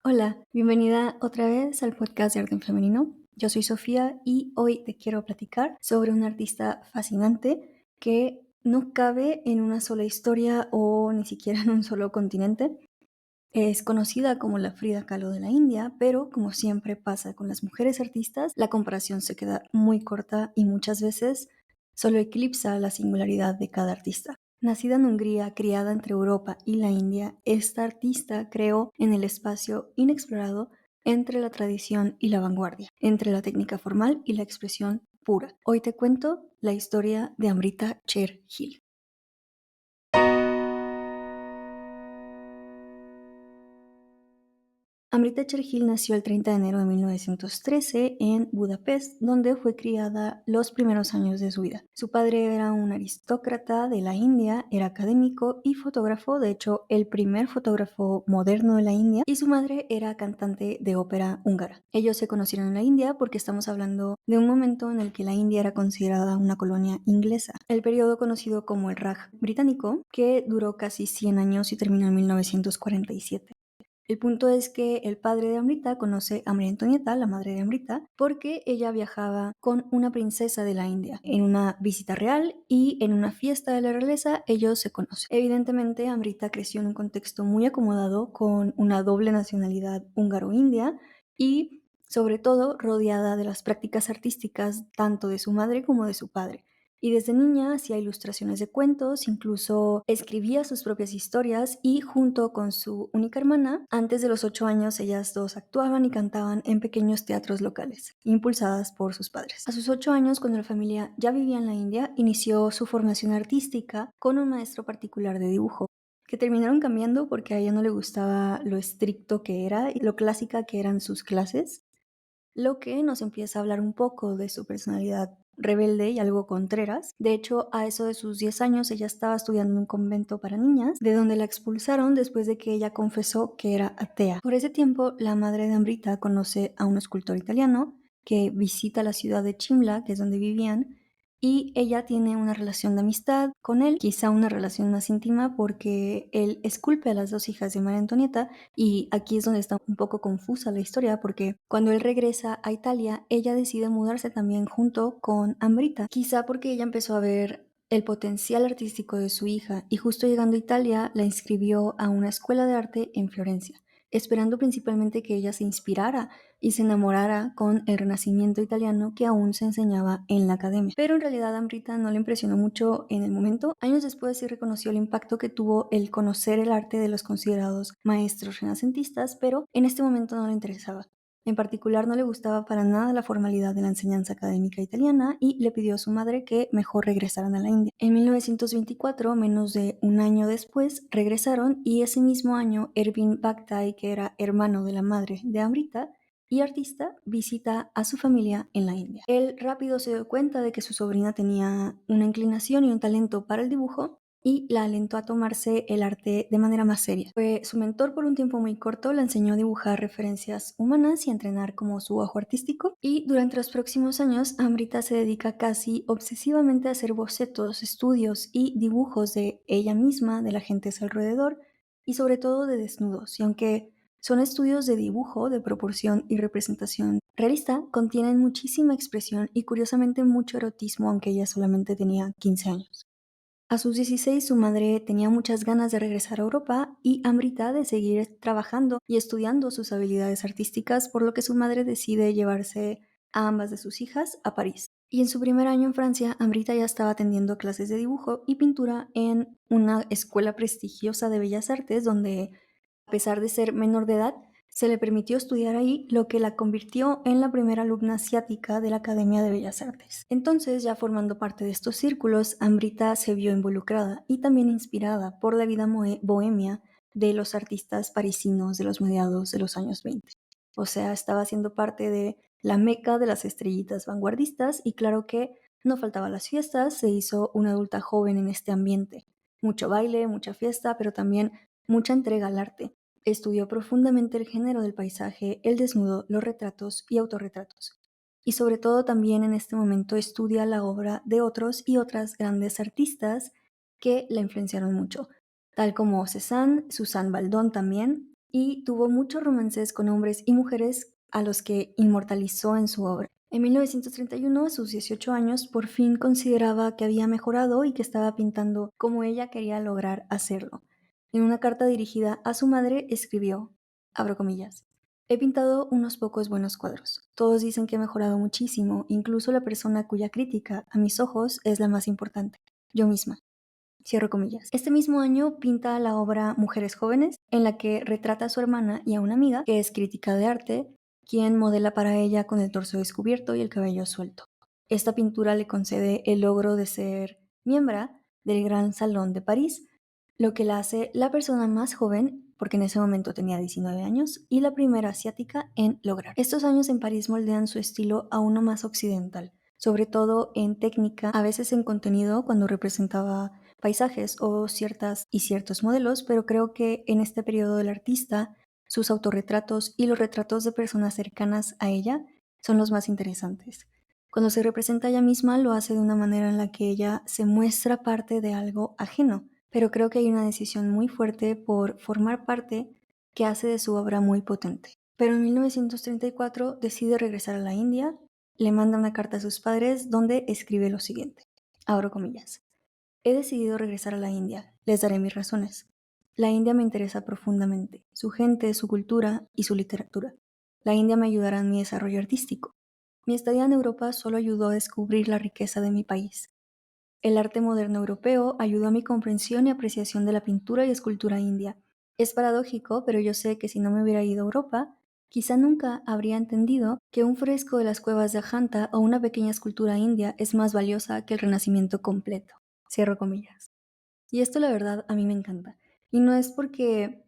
Hola, bienvenida otra vez al podcast de Arte en Femenino. Yo soy Sofía y hoy te quiero platicar sobre una artista fascinante que no cabe en una sola historia o ni siquiera en un solo continente. Es conocida como la Frida Kahlo de la India, pero como siempre pasa con las mujeres artistas, la comparación se queda muy corta y muchas veces solo eclipsa la singularidad de cada artista. Nacida en Hungría, criada entre Europa y la India, esta artista creó en el espacio inexplorado entre la tradición y la vanguardia, entre la técnica formal y la expresión pura. Hoy te cuento la historia de Amrita Cher Gill. Amrita Chergil nació el 30 de enero de 1913 en Budapest, donde fue criada los primeros años de su vida. Su padre era un aristócrata de la India, era académico y fotógrafo, de hecho el primer fotógrafo moderno de la India, y su madre era cantante de ópera húngara. Ellos se conocieron en la India porque estamos hablando de un momento en el que la India era considerada una colonia inglesa. El periodo conocido como el Raj británico, que duró casi 100 años y terminó en 1947. El punto es que el padre de Amrita conoce a María Antonieta, la madre de Amrita, porque ella viajaba con una princesa de la India en una visita real y en una fiesta de la realeza ellos se conocen. Evidentemente, Amrita creció en un contexto muy acomodado con una doble nacionalidad húngaro-india y sobre todo rodeada de las prácticas artísticas tanto de su madre como de su padre. Y desde niña hacía ilustraciones de cuentos, incluso escribía sus propias historias y junto con su única hermana, antes de los 8 años ellas dos actuaban y cantaban en pequeños teatros locales, impulsadas por sus padres. A sus 8 años, cuando la familia ya vivía en la India, inició su formación artística con un maestro particular de dibujo, que terminaron cambiando porque a ella no le gustaba lo estricto que era y lo clásica que eran sus clases, lo que nos empieza a hablar un poco de su personalidad rebelde y algo contreras. De hecho, a eso de sus 10 años ella estaba estudiando en un convento para niñas, de donde la expulsaron después de que ella confesó que era atea. Por ese tiempo, la madre de Amrita conoce a un escultor italiano que visita la ciudad de Chimla, que es donde vivían, y ella tiene una relación de amistad con él, quizá una relación más íntima porque él esculpe a las dos hijas de María Antonieta y aquí es donde está un poco confusa la historia porque cuando él regresa a Italia, ella decide mudarse también junto con Amrita, quizá porque ella empezó a ver el potencial artístico de su hija y justo llegando a Italia la inscribió a una escuela de arte en Florencia, esperando principalmente que ella se inspirara y se enamorara con el renacimiento italiano que aún se enseñaba en la academia. Pero en realidad a Amrita no le impresionó mucho en el momento. Años después sí reconoció el impacto que tuvo el conocer el arte de los considerados maestros renacentistas, pero en este momento no le interesaba. En particular no le gustaba para nada la formalidad de la enseñanza académica italiana y le pidió a su madre que mejor regresaran a la India. En 1924, menos de un año después, regresaron y ese mismo año Ervin Bhaktai, que era hermano de la madre de Amrita y artista, visita a su familia en la India. Él rápido se dio cuenta de que su sobrina tenía una inclinación y un talento para el dibujo y la alentó a tomarse el arte de manera más seria. Fue su mentor por un tiempo muy corto, le enseñó a dibujar referencias humanas y a entrenar como su ojo artístico y durante los próximos años Amrita se dedica casi obsesivamente a hacer bocetos, estudios y dibujos de ella misma, de la gente a su alrededor y sobre todo de desnudos. Y aunque son estudios de dibujo, de proporción y representación realista, contienen muchísima expresión y curiosamente mucho erotismo, aunque ella solamente tenía 15 años. A sus 16 su madre tenía muchas ganas de regresar a Europa y Amrita de seguir trabajando y estudiando sus habilidades artísticas, por lo que su madre decide llevarse a ambas de sus hijas a París. Y en su primer año en Francia, Amrita ya estaba atendiendo clases de dibujo y pintura en una escuela prestigiosa de bellas artes donde, a pesar de ser menor de edad, se le permitió estudiar ahí, lo que la convirtió en la primera alumna asiática de la Academia de Bellas Artes. Entonces, ya formando parte de estos círculos, Amrita se vio involucrada y también inspirada por la vida bohemia de los artistas parisinos de los mediados de los años 20. O sea, estaba siendo parte de la meca de las estrellitas vanguardistas y claro que no faltaban las fiestas, se hizo una adulta joven en este ambiente. Mucho baile, mucha fiesta, pero también mucha entrega al arte. Estudió profundamente el género del paisaje, el desnudo, los retratos y autorretratos. Y sobre todo también en este momento estudia la obra de otros y otras grandes artistas que la influenciaron mucho, tal como Cézanne, Suzanne Baldón también, y tuvo muchos romances con hombres y mujeres a los que inmortalizó en su obra. En 1931, a sus 18 años, por fin consideraba que había mejorado y que estaba pintando como ella quería lograr hacerlo. En una carta dirigida a su madre escribió, abro comillas, he pintado unos pocos buenos cuadros. Todos dicen que he mejorado muchísimo, incluso la persona cuya crítica, a mis ojos, es la más importante, yo misma. Cierro comillas. Este mismo año pinta la obra Mujeres Jóvenes, en la que retrata a su hermana y a una amiga, que es crítica de arte, quien modela para ella con el torso descubierto y el cabello suelto. Esta pintura le concede el logro de ser miembro del Gran Salón de París, lo que la hace la persona más joven, porque en ese momento tenía 19 años, y la primera asiática en lograr. Estos años en París moldean su estilo a uno más occidental, sobre todo en técnica, a veces en contenido cuando representaba paisajes o ciertos modelos, pero creo que en este periodo del artista, sus autorretratos y los retratos de personas cercanas a ella son los más interesantes. Cuando se representa a ella misma, lo hace de una manera en la que ella se muestra parte de algo ajeno, pero creo que hay una decisión muy fuerte por formar parte que hace de su obra muy potente. Pero en 1934 decide regresar a la India, le manda una carta a sus padres donde escribe lo siguiente, abro comillas. He decidido regresar a la India. Les daré mis razones. La India me interesa profundamente, su gente, su cultura y su literatura. La India me ayudará en mi desarrollo artístico. Mi estadía en Europa solo ayudó a descubrir la riqueza de mi país. El arte moderno europeo ayudó a mi comprensión y apreciación de la pintura y escultura india. Es paradójico, pero yo sé que si no me hubiera ido a Europa, quizá nunca habría entendido que un fresco de las cuevas de Ajanta o una pequeña escultura india es más valiosa que el Renacimiento completo. Cierro comillas. Y esto la verdad a mí me encanta. Y no es porque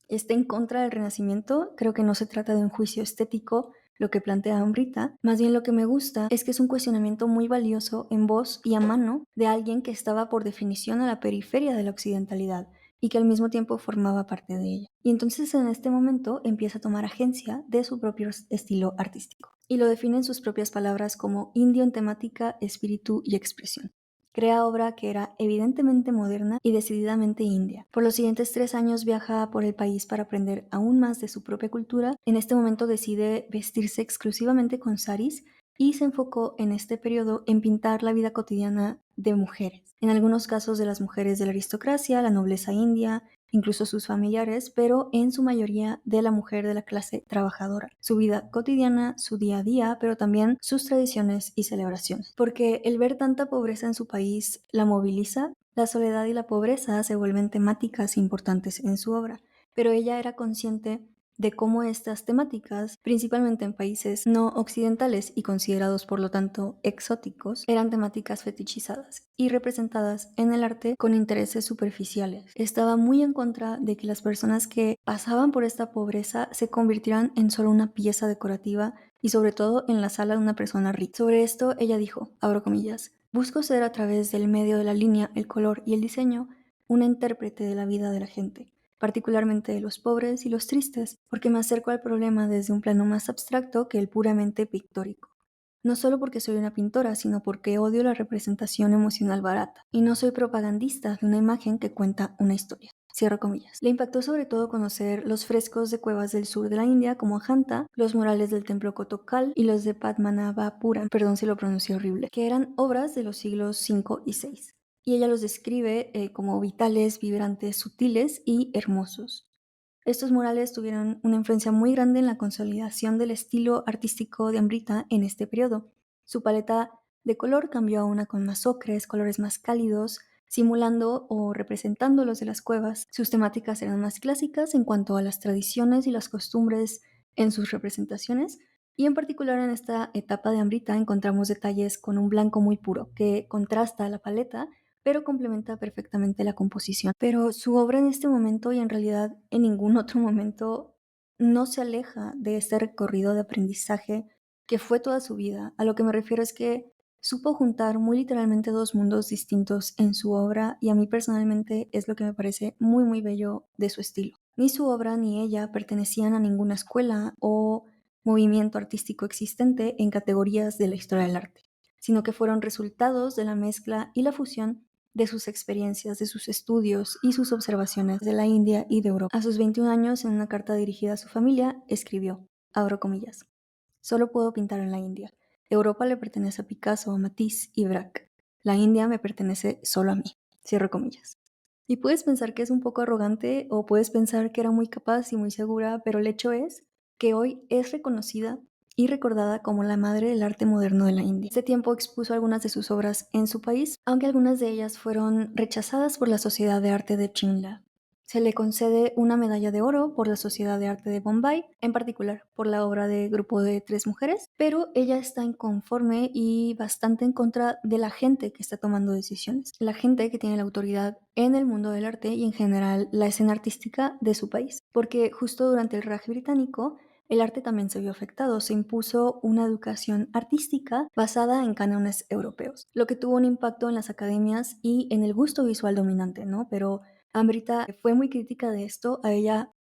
esté en contra del Renacimiento, creo que no se trata de un juicio estético lo que plantea Amrita, más bien lo que me gusta es que es un cuestionamiento muy valioso en voz y a mano de alguien que estaba por definición a la periferia de la occidentalidad y que al mismo tiempo formaba parte de ella. Y entonces en este momento empieza a tomar agencia de su propio estilo artístico y lo define en sus propias palabras como indio en temática, espíritu y expresión. Crea obra que era evidentemente moderna y decididamente india. Por los siguientes 3 años viaja por el país para aprender aún más de su propia cultura. En este momento decide vestirse exclusivamente con saris y se enfocó en este periodo en pintar la vida cotidiana de mujeres. En algunos casos de las mujeres de la aristocracia, la nobleza india, incluso sus familiares, pero en su mayoría de la mujer de la clase trabajadora. Su vida cotidiana, su día a día, pero también sus tradiciones y celebraciones. Porque el ver tanta pobreza en su país la moviliza, la soledad y la pobreza se vuelven temáticas importantes en su obra, pero ella era consciente de cómo estas temáticas, principalmente en países no occidentales y considerados por lo tanto exóticos, eran temáticas fetichizadas y representadas en el arte con intereses superficiales. Estaba muy en contra de que las personas que pasaban por esta pobreza se convirtieran en solo una pieza decorativa y sobre todo en la sala de una persona rica. Sobre esto ella dijo, abro comillas, busco ser a través del medio de la línea, el color y el diseño una intérprete de la vida de la gente, particularmente de los pobres y los tristes, porque me acerco al problema desde un plano más abstracto que el puramente pictórico. No solo porque soy una pintora, sino porque odio la representación emocional barata, y no soy propagandista de una imagen que cuenta una historia. Cierro comillas. Le impactó sobre todo conocer los frescos de cuevas del sur de la India como Ajanta, los murales del templo Kotokkal y los de Padmanabhapura, perdón si lo pronuncié horrible, que eran obras de los siglos V y VI. Y ella los describe como vitales, vibrantes, sutiles y hermosos. Estos murales tuvieron una influencia muy grande en la consolidación del estilo artístico de Amrita en este periodo. Su paleta de color cambió a una con más ocres, colores más cálidos, simulando o representando los de las cuevas. Sus temáticas eran más clásicas en cuanto a las tradiciones y las costumbres en sus representaciones, y en particular en esta etapa de Amrita encontramos detalles con un blanco muy puro que contrasta la paleta pero complementa perfectamente la composición. Pero su obra en este momento y en realidad en ningún otro momento no se aleja de este recorrido de aprendizaje que fue toda su vida. A lo que me refiero es que supo juntar muy literalmente dos mundos distintos en su obra y a mí personalmente es lo que me parece muy muy bello de su estilo. Ni su obra ni ella pertenecían a ninguna escuela o movimiento artístico existente en categorías de la historia del arte, sino que fueron resultados de la mezcla y la fusión de sus experiencias, de sus estudios y sus observaciones de la India y de Europa. A sus 21 años, en una carta dirigida a su familia, escribió, abro comillas, solo puedo pintar en la India. Europa le pertenece a Picasso, a Matisse y Braque. La India me pertenece solo a mí. Cierro comillas. Y puedes pensar que es un poco arrogante o puedes pensar que era muy capaz y muy segura, pero el hecho es que hoy es reconocida y recordada como la madre del arte moderno de la India. Este tiempo expuso algunas de sus obras en su país, aunque algunas de ellas fueron rechazadas por la Sociedad de Arte de Shimla. Se le concede una medalla de oro por la Sociedad de Arte de Bombay, en particular por la obra de Grupo de Tres Mujeres, pero ella está inconforme y bastante en contra de la gente que está tomando decisiones, la gente que tiene la autoridad en el mundo del arte y en general la escena artística de su país, porque justo durante el Raj británico el arte también se vio afectado, se impuso una educación artística basada en cánones europeos, lo que tuvo un impacto en las academias y en el gusto visual dominante, ¿no? Pero Amrita fue muy crítica de esto, a ella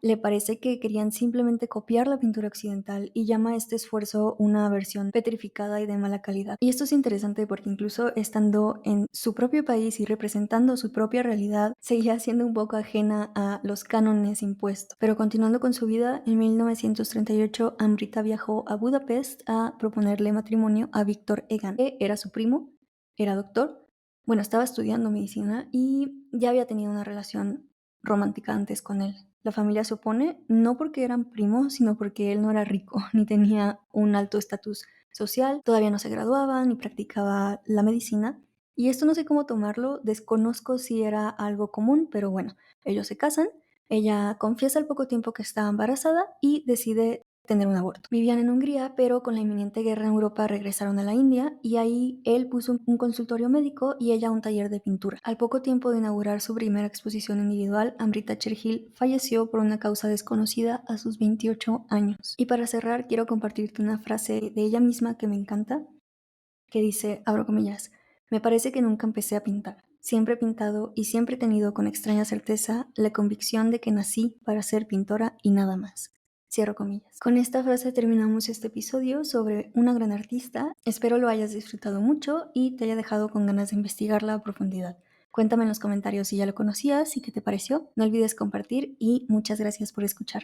le parece que querían simplemente copiar la pintura occidental y llama a este esfuerzo una versión petrificada y de mala calidad. Y esto es interesante porque incluso estando en su propio país y representando su propia realidad, seguía siendo un poco ajena a los cánones impuestos. Pero continuando con su vida, en 1938 Amrita viajó a Budapest a proponerle matrimonio a Víctor Egan, que era su primo, era doctor, bueno, estaba estudiando medicina y ya había tenido una relación romántica antes con él. La familia se opone no porque eran primos, sino porque él no era rico ni tenía un alto estatus social, todavía no se graduaba ni practicaba la medicina. Y esto no sé cómo tomarlo, desconozco si era algo común, pero bueno, ellos se casan, ella confiesa al poco tiempo que está embarazada y decide tener un aborto. Vivían en Hungría, pero con la inminente guerra en Europa regresaron a la India y ahí él puso un consultorio médico y ella un taller de pintura. Al poco tiempo de inaugurar su primera exposición individual, Amrita Cherhill falleció por una causa desconocida a sus 28 años. Y para cerrar, quiero compartirte una frase de ella misma que me encanta, que dice, abro comillas, me parece que nunca empecé a pintar. Siempre he pintado y siempre he tenido con extraña certeza la convicción de que nací para ser pintora y nada más. Cierro comillas. Con esta frase terminamos este episodio sobre una gran artista. Espero lo hayas disfrutado mucho y te haya dejado con ganas de investigarla a profundidad. Cuéntame en los comentarios si ya lo conocías y qué te pareció. No olvides compartir y muchas gracias por escuchar.